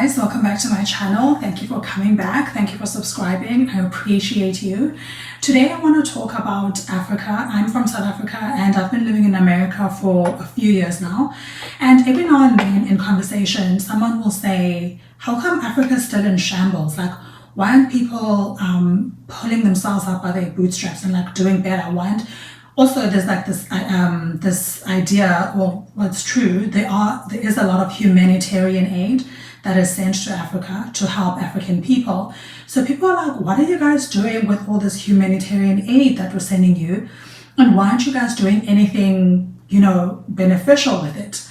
guys, welcome back to my channel. Thank you for coming back. Thank you for subscribing. I appreciate you. Today I want to talk about Africa. I'm from South Africa and I've been living in America for a few years now. And every now and then in conversation, someone will say, how come Africa is still in shambles? Like, why aren't people pulling themselves up by their bootstraps and like doing better? Why aren't Also, there's like this idea, well, it's true, there is a lot of humanitarian aid that is sent to Africa to help African people. So people are like, what are you guys doing with all this humanitarian aid that we're sending you? And why aren't you guys doing anything, beneficial with it?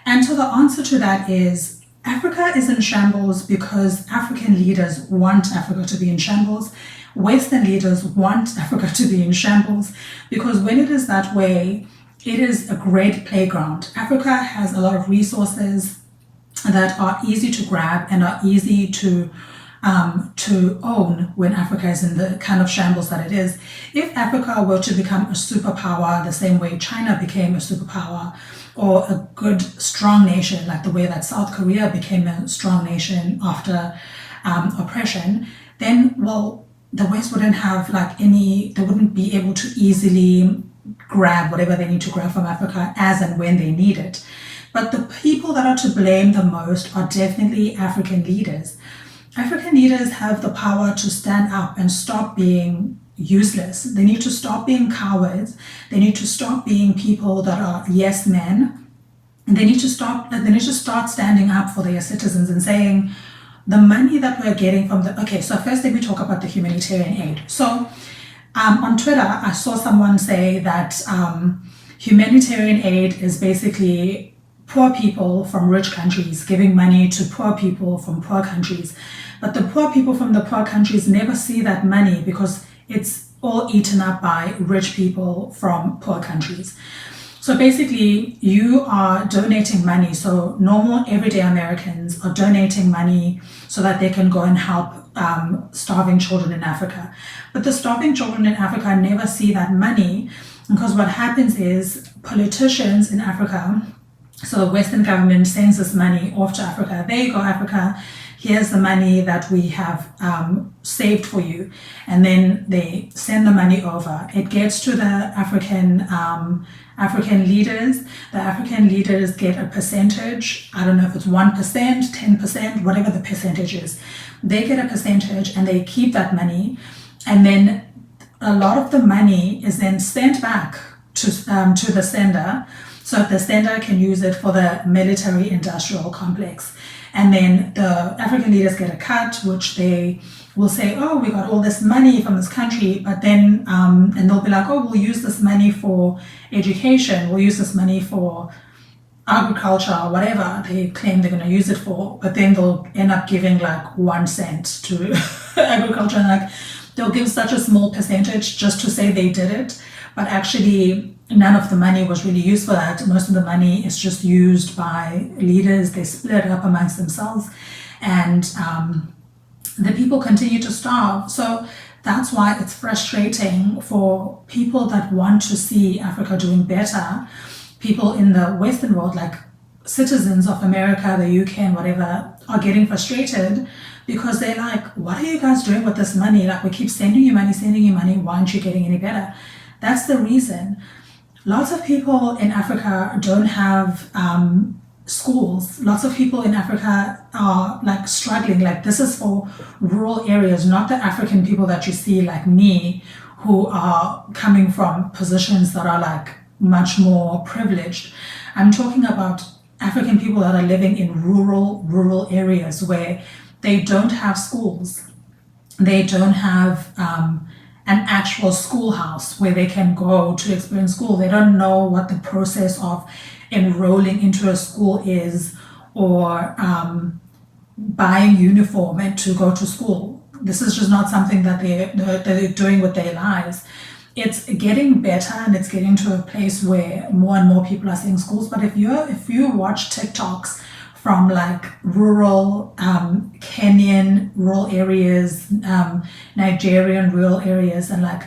And so the answer to that is Africa is in shambles because African leaders want Africa to be in shambles. Western leaders want Africa to be in shambles because when it is that way, it is a great playground. Africa has a lot of resources that are easy to grab and are easy to own when Africa is in the kind of shambles that it is. If Africa were to become a superpower the same way China became a superpower, or a good, strong nation like the way that South Korea became a strong nation after oppression, then, well, the West wouldn't have they wouldn't be able to easily grab whatever they need to grab from Africa as and when they need it. But the people that are to blame the most are definitely African leaders. African leaders have the power to stand up and stop being useless. They need to stop being cowards. They need to stop being people that are yes men. And they need to start standing up for their citizens and saying, the money that we're getting from so first let me talk about the humanitarian aid. So on Twitter, I saw someone say that humanitarian aid is basically poor people from rich countries giving money to poor people from poor countries. But the poor people from the poor countries never see that money because it's all eaten up by rich people from poor countries. So basically, you are donating money. So normal, everyday Americans are donating money so that they can go and help starving children in Africa. But the starving children in Africa never see that money because what happens is politicians in Africa, so the Western government sends this money off to Africa. There you go, Africa. Here's the money that we have saved for you. And then they send the money over. It gets to the African leaders. The African leaders get a percentage. I don't know if it's 1%, 10%, whatever the percentage is. They get a percentage and they keep that money. And then a lot of the money is then sent back to the sender, so that the sender can use it for the military industrial complex. And then the African leaders get a cut, which they will say, oh, we got all this money from this country, but then, and they'll be like, oh, we'll use this money for education, we'll use this money for agriculture, whatever they claim they're going to use it for, but then they'll end up giving like 1 cent to agriculture, and they'll give such a small percentage just to say they did it, but actually none of the money was really used for that. Most of the money is just used by leaders. They split it up amongst themselves, and the people continue to starve. So that's why it's frustrating for people that want to see Africa doing better. People in the Western world, like citizens of America, the UK and whatever, are getting frustrated because they're like, what are you guys doing with this money? Like, we keep sending you money. Why aren't you getting any better? That's the reason. Lots of people in Africa don't have schools. Lots of people in Africa are like struggling. Like, this is for rural areas, not the African people that you see like me, who are coming from positions that are like much more privileged. I'm talking about African people that are living in rural areas where they don't have schools. They don't have an actual schoolhouse where they can go to experience school. They don't know what the process of enrolling into a school is, or buying uniform and to go to school. This is just not something that they're doing with their lives. It's getting better and it's getting to a place where more and more people are seeing schools. But if you watch TikToks from like rural Kenyan rural areas, Nigerian rural areas, and like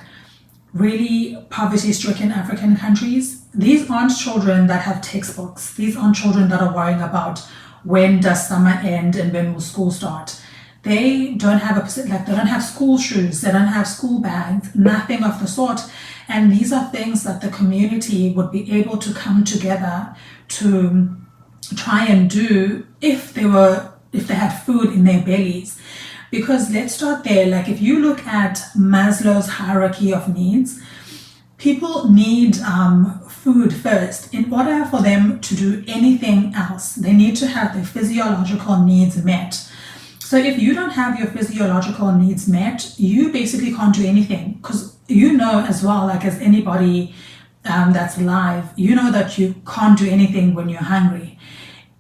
really poverty-stricken African countries, these aren't children that have textbooks. These aren't children that are worrying about when does summer end and when will school start. They don't have they don't have school shoes, they don't have school bags, nothing of the sort. And these are things that the community would be able to come together to try and do if they had food in their bellies. Because let's start there. Like if you look at Maslow's hierarchy of needs, people need food first. In order for them to do anything else, they need to have their physiological needs met. So if you don't have your physiological needs met, you basically can't do anything. Because you know as well, like as anybody that's alive, you know that you can't do anything when you're hungry.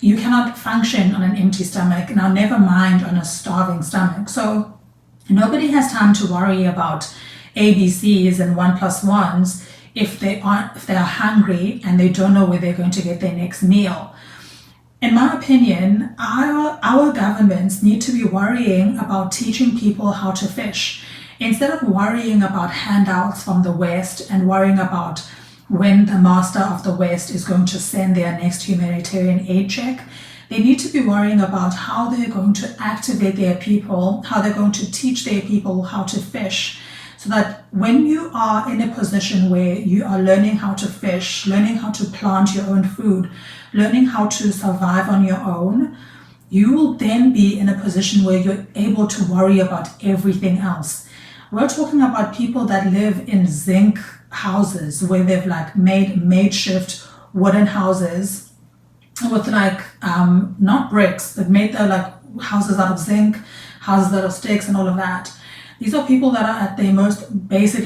You cannot function on an empty stomach, now never mind on a starving stomach. So nobody has time to worry about ABCs and 1+1s if they are hungry and they don't know where they're going to get their next meal. In my opinion, our governments need to be worrying about teaching people how to fish instead of worrying about handouts from the West and worrying about when the master of the West is going to send their next humanitarian aid check. They need to be worrying about how they're going to activate their people, how they're going to teach their people how to fish, so that when you are in a position where you are learning how to fish, learning how to plant your own food, learning how to survive on your own, you will then be in a position where you're able to worry about everything else. We're talking about people that live in zinc houses where they've like made makeshift wooden houses with not bricks, they've made their like houses out of zinc, houses out of sticks and all of that. These are people that are at their most basic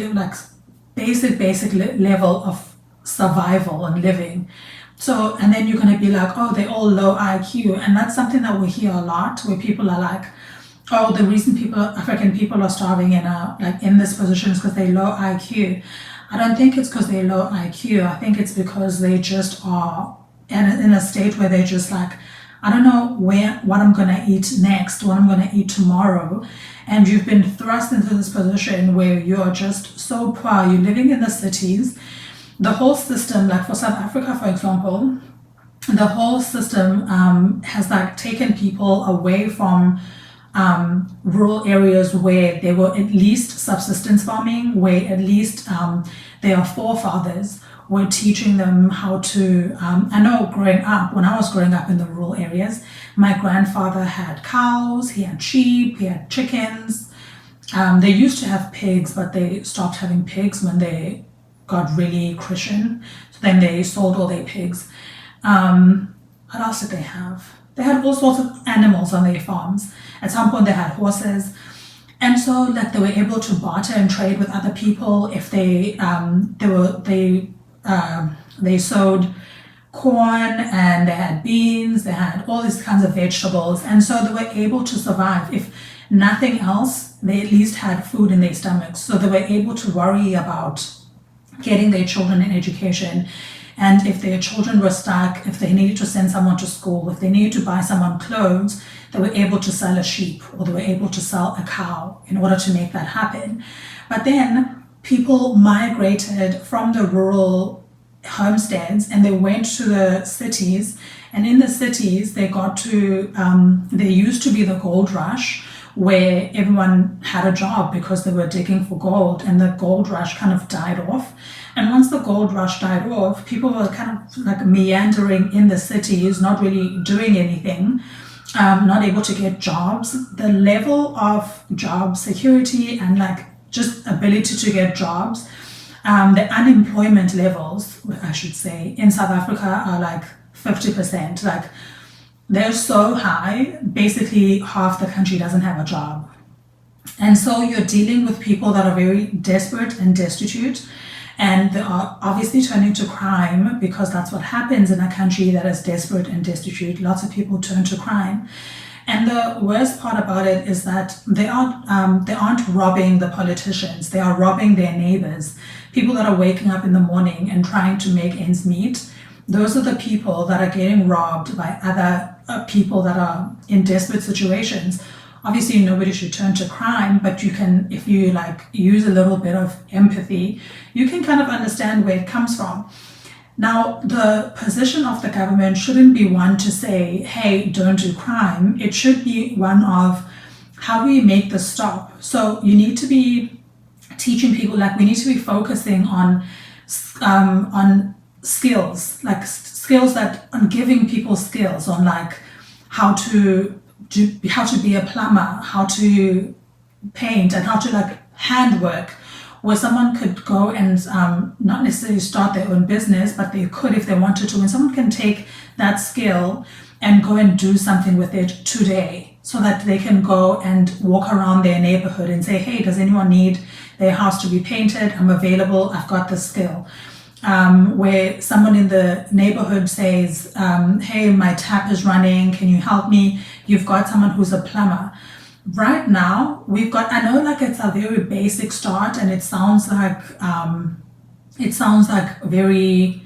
level of survival and living. So, and then you're going to be like, oh, they're all low IQ. And that's something that we hear a lot, where people are like, oh, the reason African people are starving and are like in this position is because they're low IQ. I don't think it's because they're low IQ. I think it's because they just are in a state where they're just like, I don't know what I'm going to eat next, what I'm going to eat tomorrow. And you've been thrust into this position where you're just so poor. You're living in the cities. The whole system, like for South Africa, for example, the whole system has like taken people away from rural areas where there were at least subsistence farming, where at least their forefathers were teaching them how to, I know when I was growing up in the rural areas, my grandfather had cows, he had sheep, he had chickens. They used to have pigs, but they stopped having pigs when they got really Christian. So then they sold all their pigs. What else did they have? They had all sorts of animals on their farms. At some point they had horses. And so like they were able to barter and trade with other people if they sowed corn and they had beans, they had all these kinds of vegetables. And so they were able to survive. If nothing else, they at least had food in their stomachs. So they were able to worry about getting their children an education. And if their children were stuck, if they needed to send someone to school, if they needed to buy someone clothes, they were able to sell a sheep or they were able to sell a cow in order to make that happen. But then people migrated from the rural homesteads and they went to the cities. And in the cities, they got to, there used to be the gold rush where everyone had a job because they were digging for gold, and the gold rush kind of died off. And once the gold rush died off, people were kind of like meandering in the cities, not really doing anything, not able to get jobs. The level of job security and like just ability to get jobs, the unemployment levels, I should say, in South Africa are like 50%. Like they're so high, basically half the country doesn't have a job. And so you're dealing with people that are very desperate and destitute, and they are obviously turning to crime because that's what happens in a country that is desperate and destitute. Lots of people turn to crime. And the worst part about it is that they aren't robbing the politicians, they are robbing their neighbors, people that are waking up in the morning and trying to make ends meet. Those are the people that are getting robbed by other people that are in desperate situations. Obviously, nobody should turn to crime, but you can, if you like use a little bit of empathy, you can kind of understand where it comes from. Now, the position of the government shouldn't be one to say, hey, don't do crime. It should be one of, how do we make this stop? So you need to be teaching people, like we need to be focusing on skills, like skills that, on giving people skills on like how to be a plumber, how to paint, and how to like handwork, where someone could go and not necessarily start their own business, but they could if they wanted to. And someone can take that skill and go and do something with it today, so that they can go and walk around their neighborhood and say, hey, does anyone need their house to be painted? I'm available, I've got this skill. Where someone in the neighborhood says, hey, my tap is running, can you help me? You've got someone who's a plumber. Right now, we've got, I know like it's a very basic start, and it sounds like very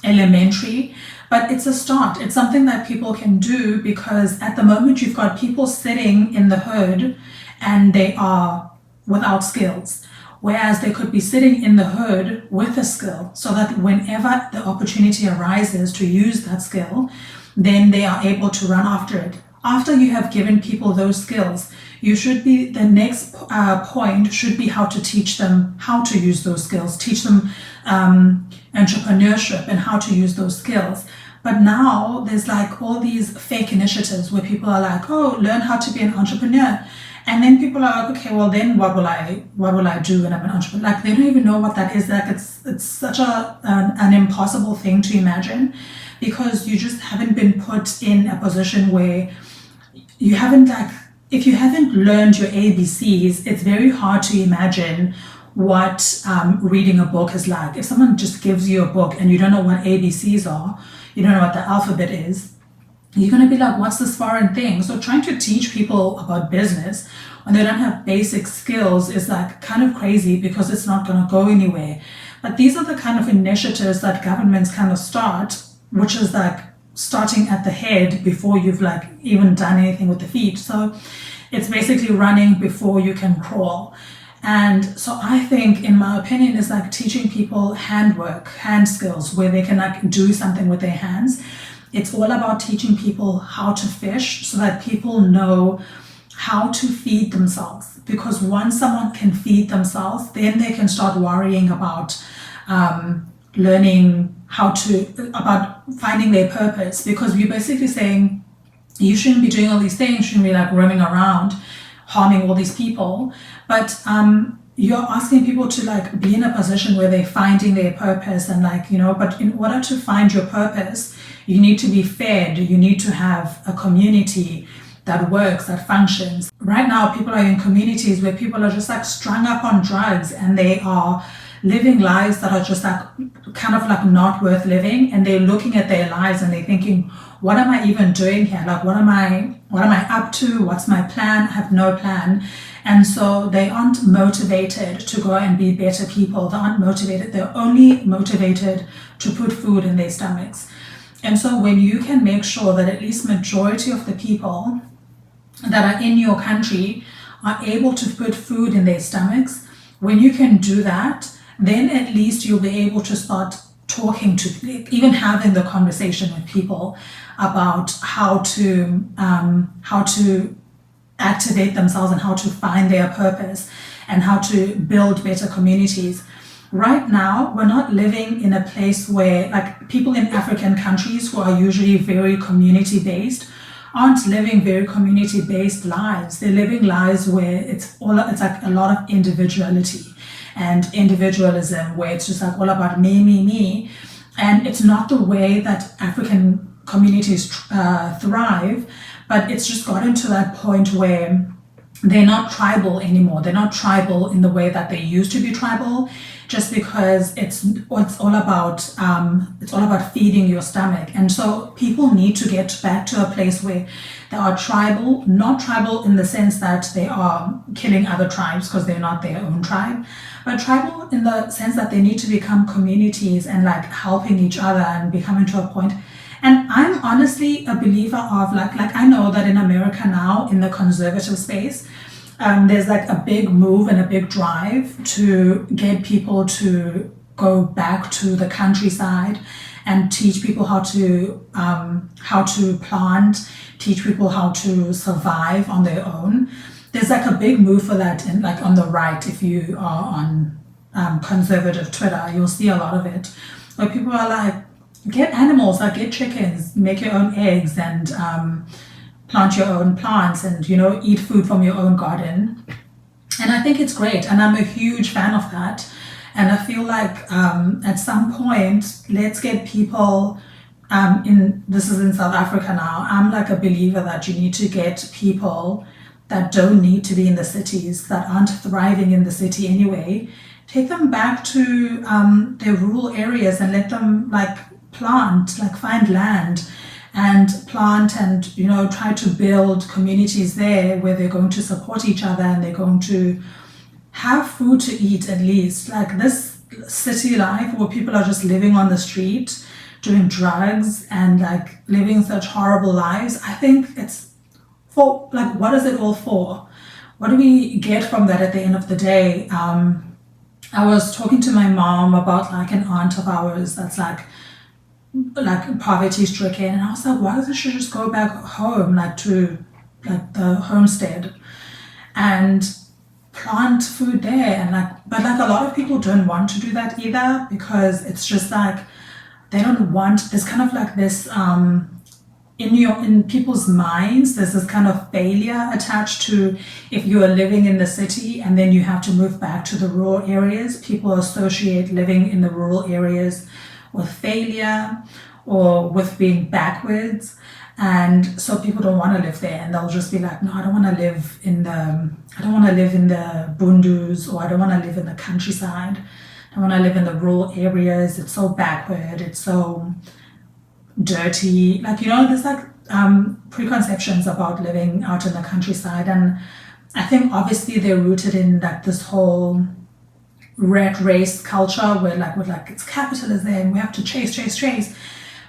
elementary, but it's a start. It's something that people can do, because at the moment you've got people sitting in the hood and they are without skills, whereas they could be sitting in the hood with a skill, so that whenever the opportunity arises to use that skill, then they are able to run after it. After you have given people those skills, you should be, the next point should be how to teach them how to use those skills, teach them entrepreneurship and how to use those skills. But now there's like all these fake initiatives where people are like, oh, learn how to be an entrepreneur. And then people are like, okay, well then what will I do when I'm an entrepreneur? Like they don't even know what that is. Like it's such an impossible thing to imagine, because you just haven't been put in a position where you haven't, like, if you haven't learned your ABCs, it's very hard to imagine what reading a book is like. If someone just gives you a book and you don't know what ABCs are, you don't know what the alphabet is, you're going to be like, what's this foreign thing? So trying to teach people about business when they don't have basic skills is like kind of crazy, because it's not going to go anywhere. But these are the kind of initiatives that governments kind of start, which is like starting at the head before you've like even done anything with the feet. So it's basically running before you can crawl. And so I think, in my opinion, is like teaching people handwork, hand skills, where they can like do something with their hands. It's all about teaching people how to fish, so that people know how to feed themselves. Because once someone can feed themselves, then they can start worrying about learning about finding their purpose. Because we're basically saying you shouldn't be doing all these things, you shouldn't be like roaming around harming all these people, but you're asking people to like be in a position where they're finding their purpose, and like, you know, but in order to find your purpose, you need to be fed, you need to have a community that works, that functions. Right now, people are in communities where people are just like strung up on drugs, and they are living lives that are just like kind of like not worth living, and they're looking at their lives and they're thinking, what am I even doing here? Like, what am I up to? What's my plan? I have no plan. And so they aren't motivated to go and be better people. They aren't motivated. They're only motivated to put food in their stomachs. And so when you can make sure that at least majority of the people that are in your country are able to put food in their stomachs, when you can do that, then at least you'll be able to start talking to, even having the conversation with people about how to activate themselves and how to find their purpose and how to build better communities. Right now, we're not living in a place where, like, people in African countries who are usually very community-based aren't living very community-based lives. They're living lives where it's like a lot of individuality and individualism, where it's just like all about me. And it's not the way that African communities thrive, but it's just gotten to that point where they're not tribal anymore. They're not tribal in the way that they used to be tribal, just because it's all about feeding your stomach. And so people need to get back to a place where they are tribal, not tribal in the sense that they are killing other tribes because they're not their own tribe, but tribal in the sense that they need to become communities and like helping each other and becoming to a point. And I'm honestly a believer of like I know that in America now, in the conservative space, there's like a big move and a big drive to get people to go back to the countryside and teach people how to plant, teach people how to survive on their own. There's like a big move for that in like on the right. If you are on conservative Twitter, you'll see a lot of it where people are like, get animals, like get chickens, make your own eggs, and plant your own plants, and eat food from your own garden. And I think it's great, and I'm a huge fan of that. And I feel like at some point, let's get people this is in South Africa now. I'm like a believer that you need to get people that don't need to be in the cities, that aren't thriving in the city anyway, take them back to their rural areas and let them like plant, like find land and plant, and try to build communities there where they're going to support each other and they're going to have food to eat. At least like this city life where people are just living on the street doing drugs and like living such horrible lives, I think it's for like, what is it all for? What do we get from that at the end of the day? I was talking to my mom about like an aunt of ours that's like poverty stricken, and I was like, why doesn't she just go back home, like to like the homestead and plant food there? And like, but like a lot of people don't want to do that either, because it's just like they don't want, there's kind of like this in people's minds, there's this kind of failure attached to, if you are living in the city and then you have to move back to the rural areas, people associate living in the rural areas with failure or with being backwards. And so people don't want to live there, and they'll just be like, no, I don't want to live in the bundus, or I don't want to live in the countryside. I want to live in the rural areas. It's so backward. It's so dirty. Like, there's like preconceptions about living out in the countryside. And I think obviously they're rooted in like this whole rat race culture where like with like it's capitalism and we have to chase.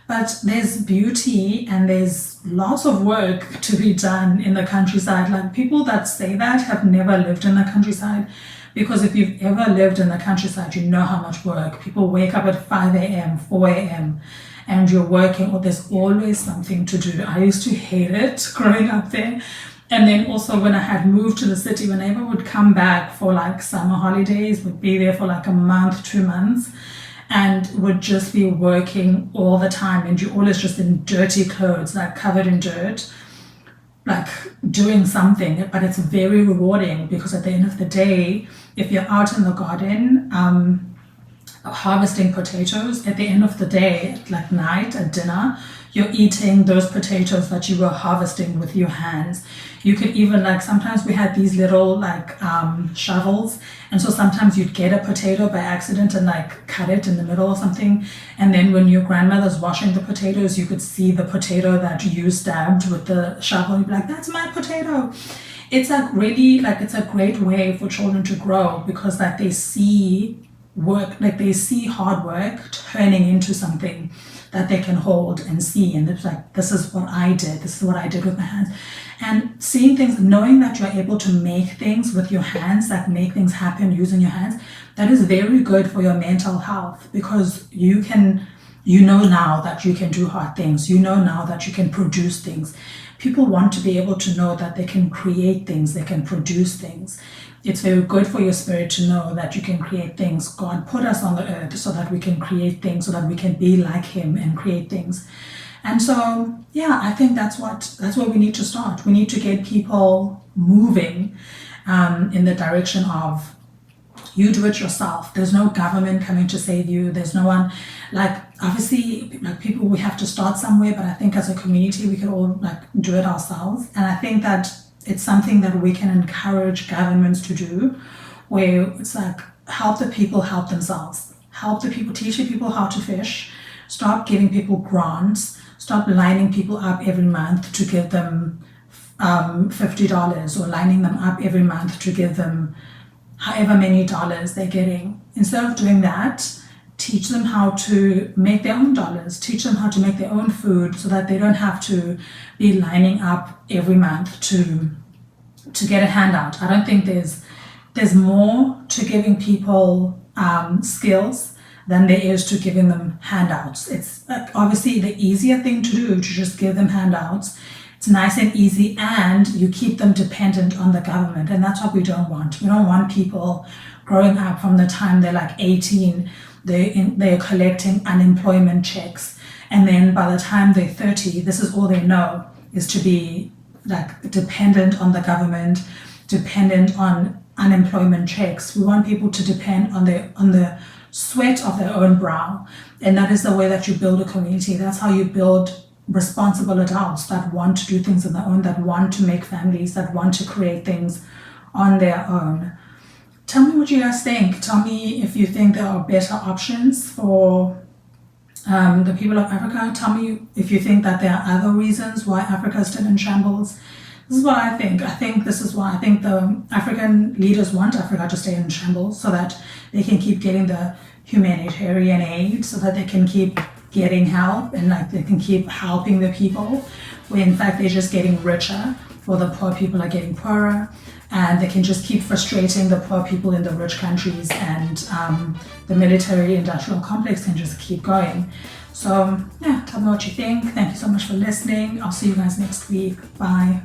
But there's beauty and there's lots of work to be done in the countryside. Like people that say that have never lived in the countryside, because if you've ever lived in the countryside, you know how much work. People wake up at 5 a.m., 4 a.m., and you're working, or there's always something to do. I used to hate it growing up there. And then also when I had moved to the city, whenever I would come back for like summer holidays, would be there for like a month, 2 months, and would just be working all the time. And you're always just in dirty clothes, like covered in dirt, like doing something. But it's very rewarding, because at the end of the day, if you're out in the garden, harvesting potatoes, at the end of the day, at like night, at dinner, you're eating those potatoes that you were harvesting with your hands. You could even like, sometimes we had these little like shovels, and so sometimes you'd get a potato by accident and like cut it in the middle or something, and then when your grandmother's washing the potatoes, you could see the potato that you stabbed with the shovel. You'd be like, that's my potato. It's like really like, it's a great way for children to grow, because like they see work, like they see hard work turning into something that they can hold and see, and it's like, this is what I did with my hands. And seeing things, knowing that you're able to make things with your hands, like make things happen using your hands, that is very good for your mental health, because you know now that you can do hard things, now that you can produce things. People want to be able to know that they can create things, they can produce things. It's very good for your spirit to know that you can create things. God put us on the earth so that we can create things, so that we can be like him and create things. And so, yeah, I think that's where we need to start. We need to get people moving in the direction of, you do it yourself. There's no government coming to save you. There's no one, like, obviously, like people, we have to start somewhere, but I think as a community, we can all like do it ourselves. And I think that it's something that we can encourage governments to do, where it's like, help the people help themselves. Help the people, teach the people how to fish. Stop giving people grants. Stop lining people up every month to give them $50, or lining them up every month to give them however many dollars they're getting. Instead of doing that, teach them how to make their own dollars, teach them how to make their own food, so that they don't have to be lining up every month to get a handout. I don't think there's more to giving people skills than there is to giving them handouts. It's obviously the easier thing to do to just give them handouts. It's nice and easy, and you keep them dependent on the government, and that's what we don't want. We don't want people growing up from the time they're like 18, they're collecting unemployment checks, and then by the time they're 30, this is all they know is to be like dependent on the government, dependent on unemployment checks. We want people to depend on the sweat of their own brow, and that is the way that you build a community. That's how you build responsible adults that want to do things on their own, that want to make families, that want to create things on their own. Tell me what you guys think. Tell me if you think there are better options for the people of Africa. Tell me if you think that there are other reasons why Africa is still in shambles. This is what I think. I think this is why I think the African leaders want Africa to stay in shambles, so that they can keep getting the humanitarian aid, so that they can keep getting help, and like they can keep helping the people, where in fact they're just getting richer, while the poor people are getting poorer, and they can just keep frustrating the poor people in the rich countries, and the military industrial complex can just keep going. So yeah, tell me what you think. Thank you so much for listening. I'll see you guys next week. Bye.